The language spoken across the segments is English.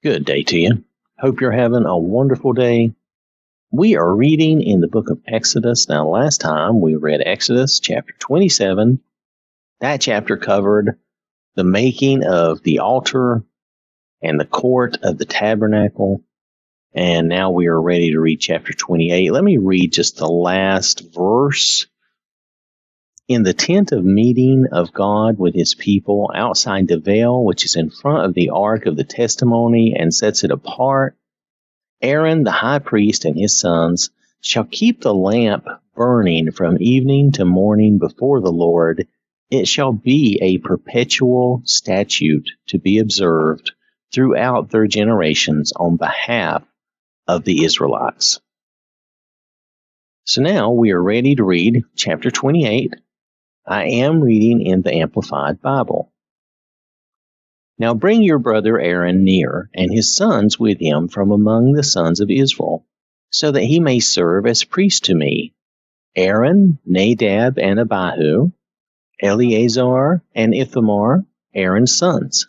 Good day to you. Hope you're having a wonderful day. We are reading in the book of Exodus. Now, last time we read Exodus chapter 27. That chapter covered the making of the altar and the court of the tabernacle. And now we are ready to read chapter 28. Let me read just the last verse. In the tent of meeting of God with his people outside the veil, which is in front of the ark of the testimony and sets it apart, Aaron the high priest and his sons shall keep the lamp burning from evening to morning before the Lord. It shall be a perpetual statute to be observed throughout their generations on behalf of the Israelites. So now we are ready to read chapter 28. I am reading in the Amplified Bible. Now bring your brother Aaron near, and his sons with him from among the sons of Israel, so that he may serve as priest to me. Aaron, Nadab, and Abihu, Eleazar, and Ithamar, Aaron's sons.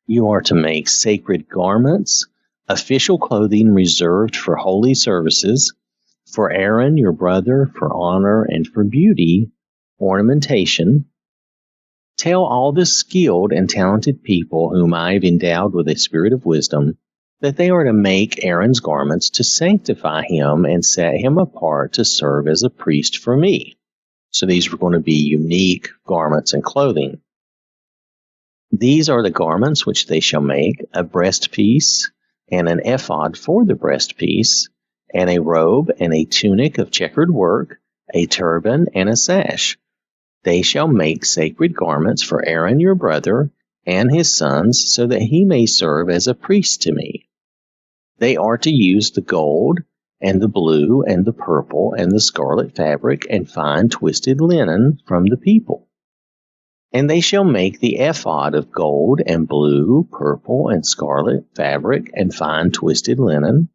You are to make sacred garments, official clothing reserved for holy services, for Aaron your brother, for honor and for beauty, ornamentation. Tell all the skilled and talented people whom I have endowed with a spirit of wisdom that they are to make Aaron's garments to sanctify him and set him apart to serve as a priest for me. So these were going to be unique garments and clothing. These are the garments which they shall make: a breastpiece and an ephod for the breastpiece, and a robe and a tunic of checkered work, a turban and a sash. They shall make sacred garments for Aaron your brother and his sons, so that he may serve as a priest to me. They are to use the gold and the blue and the purple and the scarlet fabric and fine twisted linen from the people. And they shall make the ephod of gold and blue, purple, and scarlet fabric and fine twisted linen,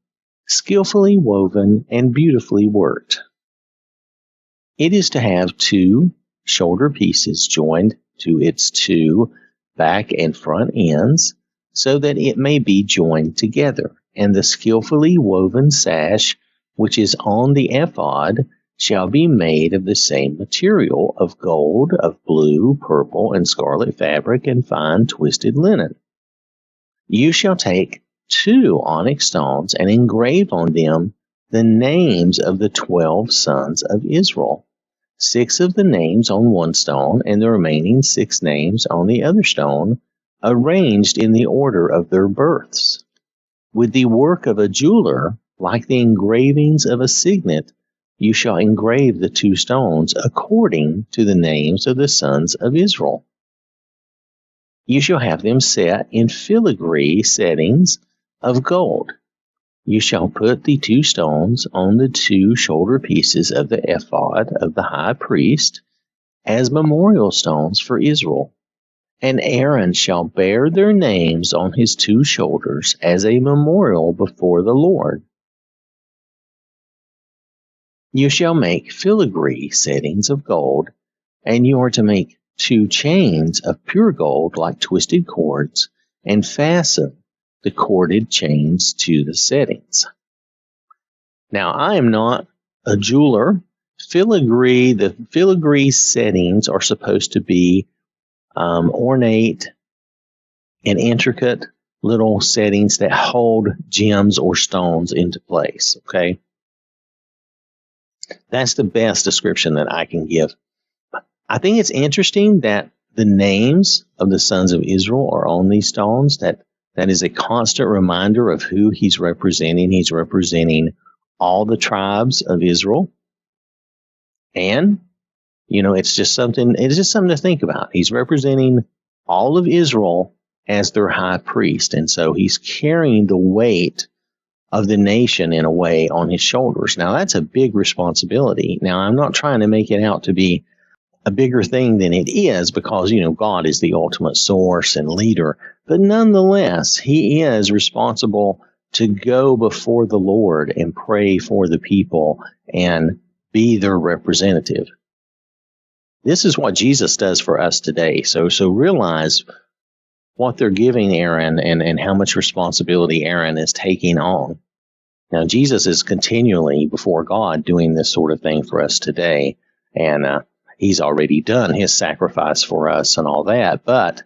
skillfully woven and beautifully worked. It is to have 2 shoulder pieces joined to its 2 back and front ends, so that it may be joined together. And the skillfully woven sash, which is on the ephod, shall be made of the same material, of gold, of blue, purple, and scarlet fabric, and fine twisted linen. You shall take 2 onyx stones and engrave on them the names of the 12 sons of Israel, 6 of the names on one stone, and the remaining 6 names on the other stone, arranged in the order of their births. With the work of a jeweler, like the engravings of a signet, you shall engrave the 2 stones according to the names of the sons of Israel. You shall have them set in filigree settings of gold. You shall put the 2 stones on the 2 shoulder pieces of the ephod of the high priest as memorial stones for Israel. And Aaron shall bear their names on his 2 shoulders as a memorial before the Lord. You shall make filigree settings of gold, and you are to make 2 chains of pure gold like twisted cords, and fasten the corded chains to the settings. Now, I am not a jeweler. The filigree settings are supposed to be ornate and intricate little settings that hold gems or stones into place, okay? That's the best description that I can give. I think it's interesting that the names of the sons of Israel are on these stones. That is a constant reminder of who he's representing. He's representing all the tribes of Israel. And, it's just something to think about. He's representing all of Israel as their high priest. And so he's carrying the weight of the nation in a way on his shoulders. Now, that's a big responsibility. Now, I'm not trying to make it out to be a bigger thing than it is, because, God is the ultimate source and leader. But nonetheless, he is responsible to go before the Lord and pray for the people and be their representative. This is what Jesus does for us today. So realize what they're giving Aaron and how much responsibility Aaron is taking on. Now, Jesus is continually before God doing this sort of thing for us today, and he's already done his sacrifice for us and all that, but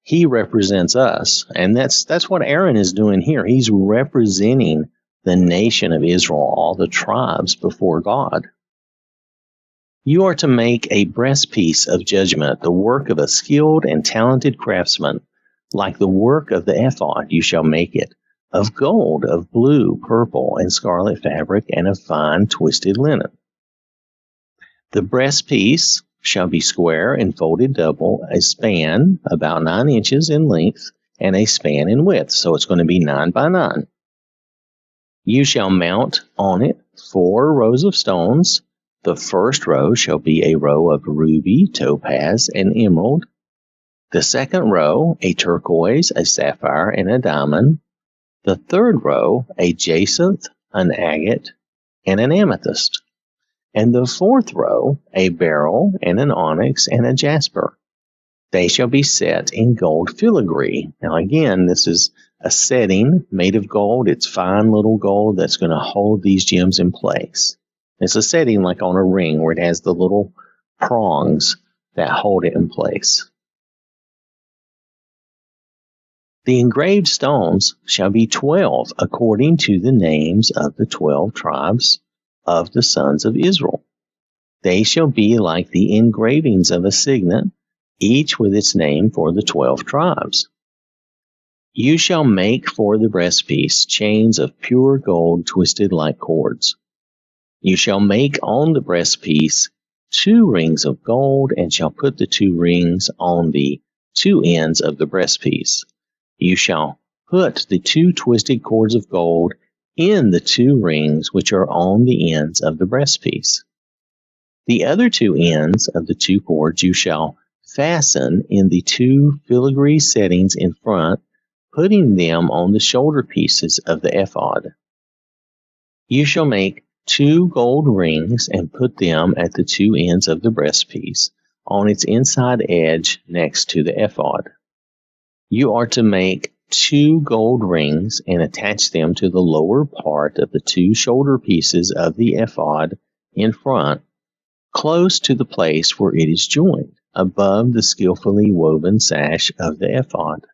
he represents us, and that's what Aaron is doing here. He's representing the nation of Israel, all the tribes before God. You are to make a breastpiece of judgment, the work of a skilled and talented craftsman. Like the work of the ephod, you shall make it, of gold, of blue, purple, and scarlet fabric, and of fine twisted linen. The breastpiece shall be square and folded double, a span about 9 inches in length, and a span in width, so it's going to be 9 by 9. You shall mount on it 4 rows of stones. The first row shall be a row of ruby, topaz, and emerald. The second row, a turquoise, a sapphire, and a diamond. The third row, a jacinth, an agate, and an amethyst. And the fourth row, a beryl, and an onyx, and a jasper. They shall be set in gold filigree. Now again, this is a setting made of gold. It's fine little gold that's going to hold these gems in place. It's a setting like on a ring where it has the little prongs that hold it in place. The engraved stones shall be 12 according to the names of the 12 tribes of the sons of Israel. They shall be like the engravings of a signet, each with its name for the 12 tribes. You shall make for the breastpiece chains of pure gold twisted like cords. You shall make on the breastpiece 2 rings of gold, and shall put the 2 rings on the 2 ends of the breastpiece. You shall put the 2 twisted cords of gold in the 2 rings which are on the ends of the breastpiece. The other 2 ends of the 2 cords you shall fasten in the 2 filigree settings in front, putting them on the shoulder pieces of the ephod. You shall make 2 gold rings and put them at the 2 ends of the breastpiece, on its inside edge next to the ephod. You are to make 2 gold rings and attach them to the lower part of the 2 shoulder pieces of the ephod in front, close to the place where it is joined, above the skillfully woven sash of the ephod.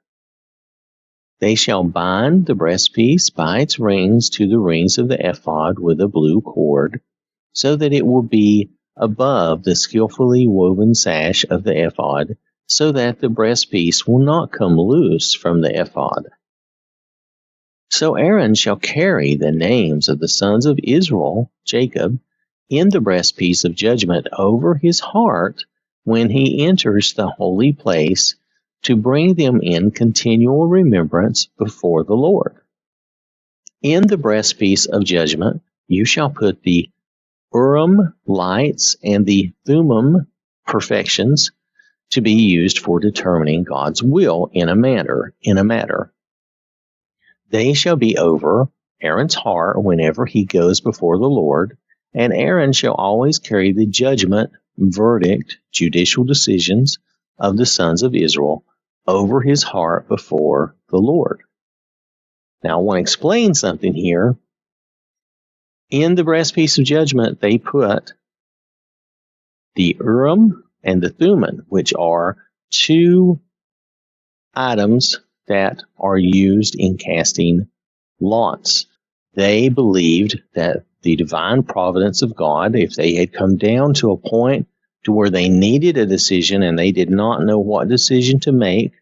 They shall bind the breastpiece by its rings to the rings of the ephod with a blue cord, so that it will be above the skillfully woven sash of the ephod, so that the breastpiece will not come loose from the ephod. So Aaron shall carry the names of the sons of Israel, Jacob, in the breastpiece of judgment over his heart when he enters the holy place, to bring them in continual remembrance before the Lord. In the breastpiece of judgment you shall put the Urim lights and the Thummim perfections, to be used for determining God's will in a matter. They shall be over Aaron's heart whenever he goes before the Lord, and Aaron shall always carry the judgment, verdict, judicial decisions of the sons of Israel over his heart before the Lord. Now, I want to explain something here. In the breastpiece of judgment, they put the Urim and the Thummim, which are 2 items that are used in casting lots. They believed that the divine providence of God, if they had come down to a point to where they needed a decision and they did not know what decision to make,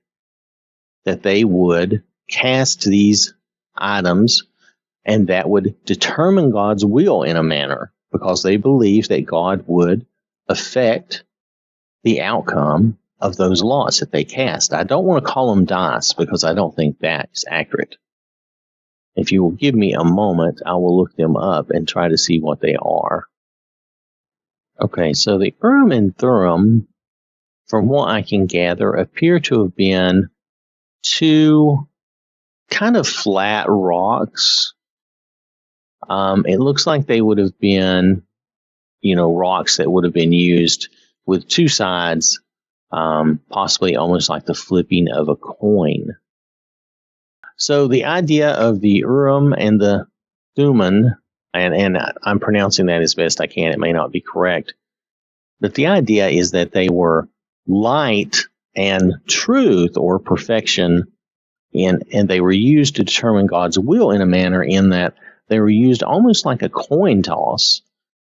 that they would cast these items, and that would determine God's will in a manner, because they believed that God would affect the outcome of those lots that they cast. I don't want to call them dice, because I don't think that is accurate. If you will give me a moment, I will look them up and try to see what they are. Okay, so the Urim and Thummim, from what I can gather, appear to have been 2 kind of flat rocks. It looks like they would have been, rocks that would have been used with 2 sides possibly almost like the flipping of a coin. So the idea of the Urim and the Thummim, and I'm pronouncing that as best I can, it may not be correct, but the idea is that they were light and truth or perfection, and they were used to determine God's will in a manner in that they were used almost like a coin toss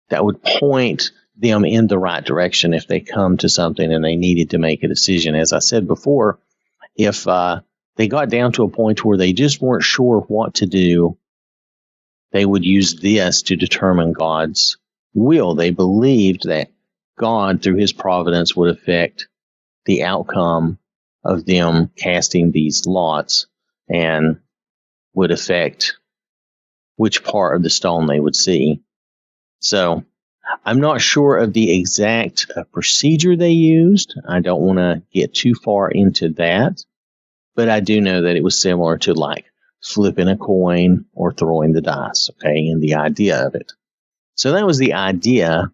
that would point them in the right direction if they come to something and they needed to make a decision. As I said before, if they got down to a point where they just weren't sure what to do, they would use this to determine God's will. They believed that God, through his providence, would affect the outcome of them casting these lots and would affect which part of the stone they would see. So I'm not sure of the exact procedure they used. I don't want to get too far into that, but I do know that it was similar to like flipping a coin or throwing the dice, okay, and the idea of it. So that was the idea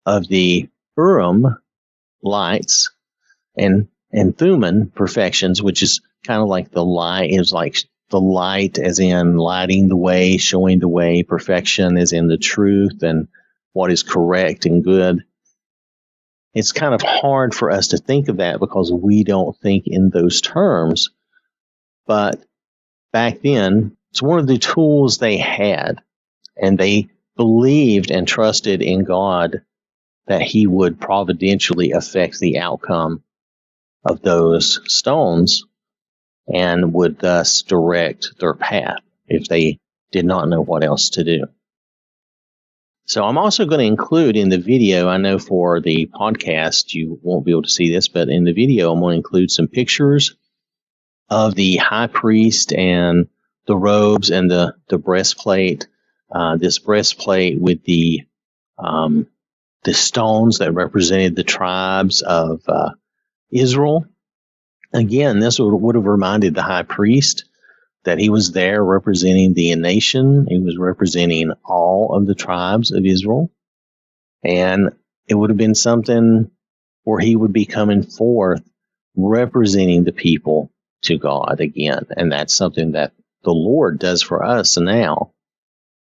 of the Urim lights and Thummim perfections, which is kind of like the light, is like the light as in lighting the way, showing the way, perfection as in the truth and what is correct and good. It's kind of hard for us to think of that because we don't think in those terms. But back then, it's one of the tools they had, and they believed and trusted in God that he would providentially affect the outcome of those stones and would thus direct their path if they did not know what else to do. So I'm also going to include in the video, I know for the podcast you won't be able to see this, but in the video I'm going to include some pictures of the high priest and the robes and the breastplate. This breastplate with the stones that represented the tribes of Israel. Again, this would have reminded the high priest that he was there representing the nation. He was representing all of the tribes of Israel. And it would have been something where he would be coming forth representing the people to God again. And that's something that the Lord does for us now.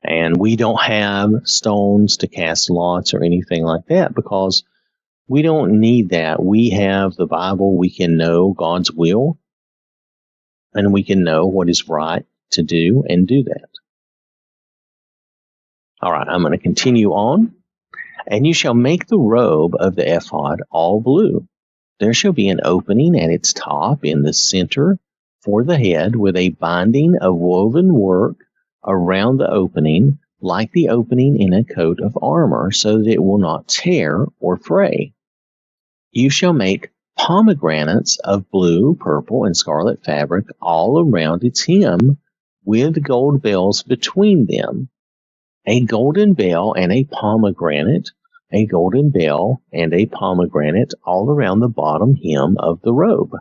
And we don't have stones to cast lots or anything like that because we don't need that. We have the Bible. We can know God's will, and we can know what is right to do and do that. All right, I'm going to continue on. And you shall make the robe of the ephod all blue. There shall be an opening at its top in the center for the head with a binding of woven work around the opening, like the opening in a coat of armor, so that it will not tear or fray. You shall make pomegranates of blue, purple, and scarlet fabric all around its hem, with gold bells between them, a golden bell and a pomegranate, a golden bell and a pomegranate all around the bottom hem of the robe.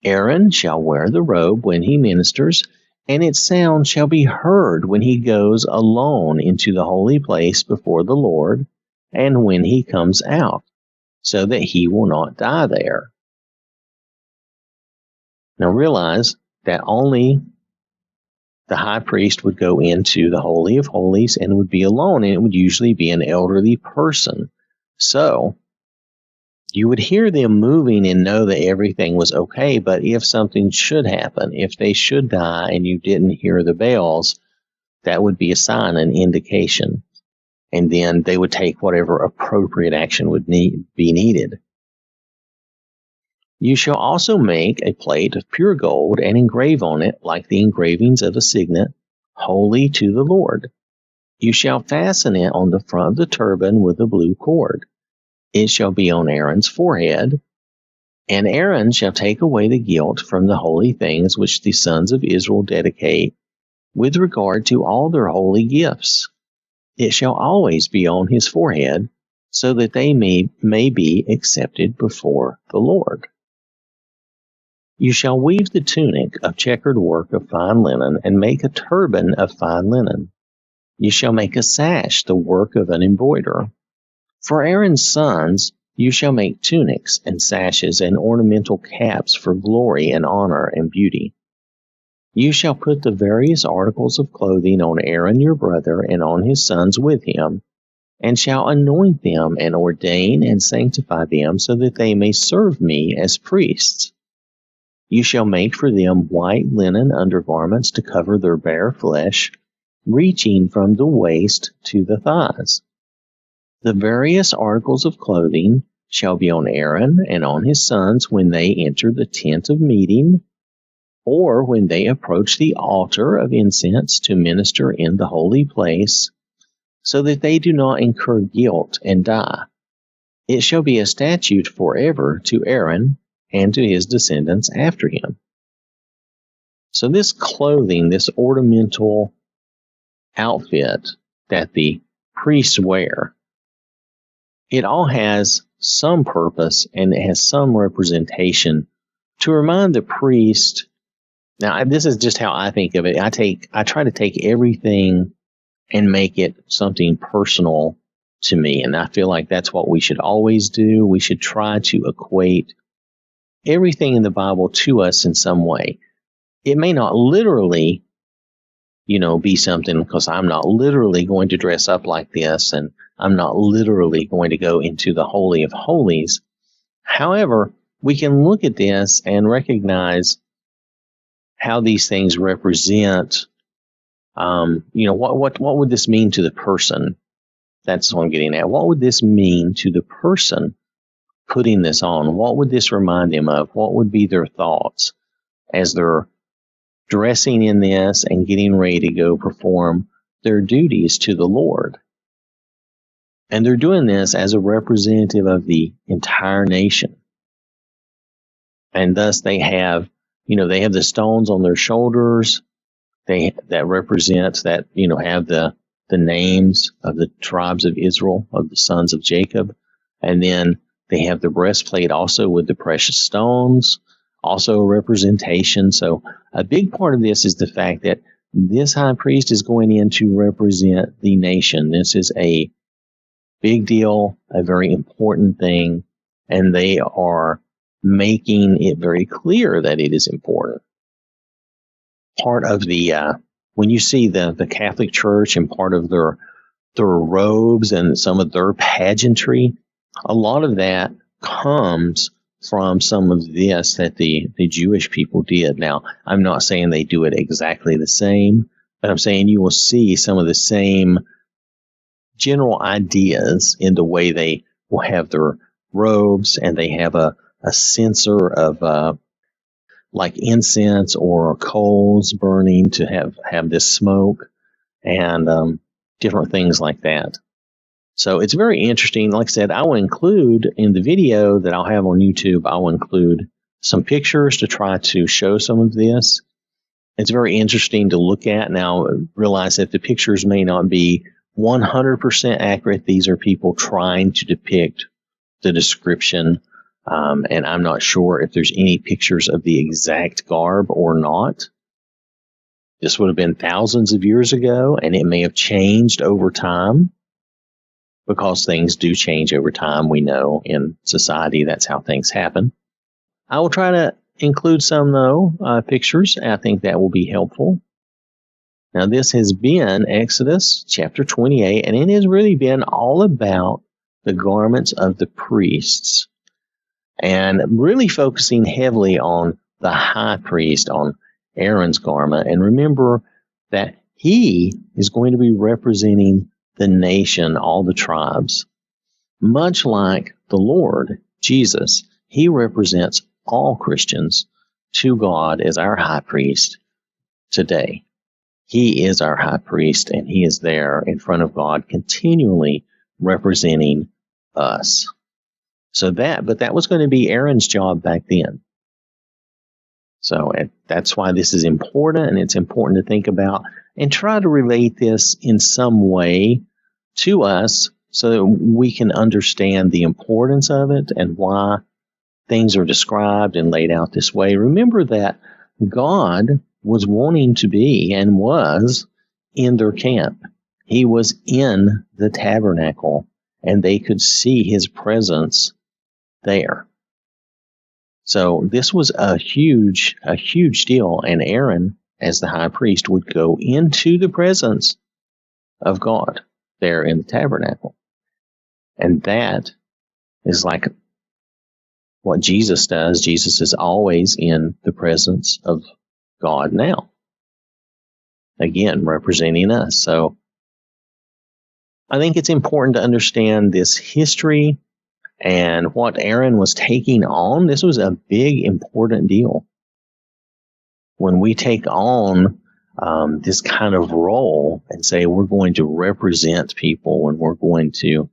Aaron shall wear the robe when he ministers, and its sound shall be heard when he goes alone into the holy place before the Lord, and when he comes out, so that he will not die there. Now realize that only the high priest would go into the Holy of Holies and would be alone, and it would usually be an elderly person. So you would hear them moving and know that everything was okay, but if something should happen, if they should die and you didn't hear the bells, that would be a sign, an indication. And then they would take whatever appropriate action would be needed. You shall also make a plate of pure gold and engrave on it, like the engravings of a signet, holy to the Lord. You shall fasten it on the front of the turban with a blue cord. It shall be on Aaron's forehead, and Aaron shall take away the guilt from the holy things which the sons of Israel dedicate with regard to all their holy gifts. It shall always be on his forehead, so that they may be accepted before the Lord. You shall weave the tunic of checkered work of fine linen, and make a turban of fine linen. You shall make a sash, the work of an embroiderer. For Aaron's sons, You shall make tunics and sashes and ornamental caps for glory and honor and beauty. You shall put the various articles of clothing on Aaron your brother and on his sons with him, and shall anoint them and ordain and sanctify them so that they may serve me as priests. You shall make for them white linen undergarments to cover their bare flesh, reaching from the waist to the thighs. The various articles of clothing shall be on Aaron and on his sons when they enter the tent of meeting, or when they approach the altar of incense to minister in the holy place, so that they do not incur guilt and die. It shall be a statute forever to Aaron and to his descendants after him. So this clothing, this ornamental outfit that the priests wear, it all has some purpose and it has some representation to remind the priest. Now, this is just how I think of it. I try to take everything and make it something personal to me. And I feel like that's what we should always do. We should try to equate everything in the Bible to us in some way. It may not literally, be something, because I'm not literally going to dress up like this, and I'm not literally going to go into the Holy of Holies. However, we can look at this and recognize how these things represent, what would this mean to the person? That's what I'm getting at. What would this mean to the person putting this on? What would this remind them of? What would be their thoughts as they're dressing in this and getting ready to go perform their duties to the Lord? And they're doing this as a representative of the entire nation. And thus they have the stones on their shoulders. That represents that, have the names of the tribes of Israel, of the sons of Jacob. And then they have the breastplate also with the precious stones, also a representation. So a big part of this is the fact that this high priest is going in to represent the nation. This is a big deal, a very important thing, and they are making it very clear that it is important. Part of when you see the Catholic Church and part of their robes and some of their pageantry, a lot of that comes from some of this that the Jewish people did. Now, I'm not saying they do it exactly the same, but I'm saying you will see some of the same general ideas in the way they will have their robes, and they have a censer of like incense or coals burning to have this smoke and different things like that. So it's very interesting. Like I said, I will include in the video that I'll have on YouTube, I will include some pictures to try to show some of this. It's very interesting to look at. Now, realize that the pictures may not be 100% accurate. These are people trying to depict the description. And I'm not sure if there's any pictures of the exact garb or not. This would have been thousands of years ago, and it may have changed over time, because things do change over time. We know in society that's how things happen. I will try to include some, though, pictures. I think that will be helpful. Now, this has been Exodus chapter 28, and it has really been all about the garments of the priests, and really focusing heavily on the high priest, on Aaron's garment. And remember that he is going to be representing the nation, all the tribes. Much like the Lord, Jesus, he represents all Christians to God as our high priest today. He is our high priest, and he is there in front of God continually representing us. But that was going to be Aaron's job back then. So that's why this is important, and it's important to think about and try to relate this in some way to us so that we can understand the importance of it and why things are described and laid out this way. Remember that God was wanting to be and was in their camp. He was in the tabernacle, and they could see his presence there. So this was a huge deal. And Aaron, as the high priest, would go into the presence of God there in the tabernacle. And that is like what Jesus does. Jesus is always in the presence of God now. Again, representing us. So I think it's important to understand this history and what Aaron was taking on. This was a big, important deal. When we take on this kind of role and say we're going to represent people and we're going to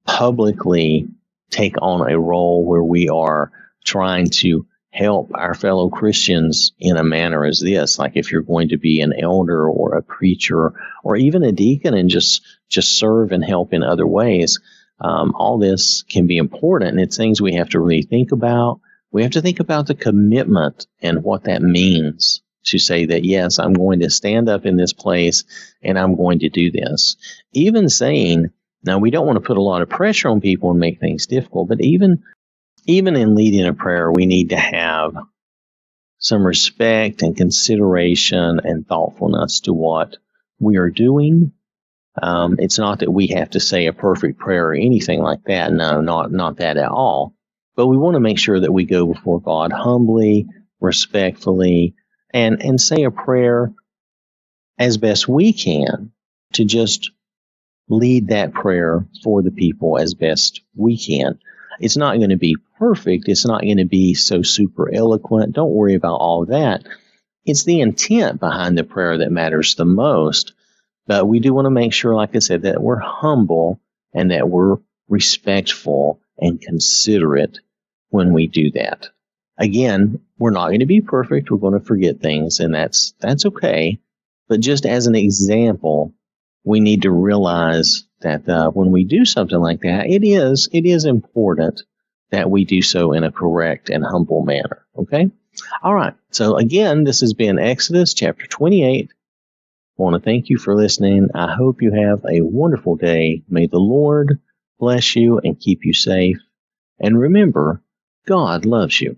publicly take on a role where we are trying to help our fellow Christians in a manner as this, like if you're going to be an elder or a preacher or even a deacon and just serve and help in other ways, all this can be important, and it's things we have to really think about. We have to think about the commitment and what that means to say that, yes, I'm going to stand up in this place and I'm going to do this. Even saying, now we don't want to put a lot of pressure on people and make things difficult, but even in leading a prayer, we need to have some respect and consideration and thoughtfulness to what we are doing. It's not that we have to say a perfect prayer or anything like that. No, not that at all. But we want to make sure that we go before God humbly, respectfully, and say a prayer as best we can to just lead that prayer for the people as best we can. It's not going to be perfect. It's not going to be so super eloquent. Don't worry about all that. It's the intent behind the prayer that matters the most. But we do want to make sure, like I said, that we're humble and that we're respectful and considerate when we do that. Again, we're not going to be perfect. We're going to forget things, and that's okay. But just as an example, we need to realize that when we do something like that, it is important that we do so in a correct and humble manner. Okay? All right. So again, this has been Exodus chapter 28. I want to thank you for listening. I hope you have a wonderful day. May the Lord bless you and keep you safe. And remember, God loves you.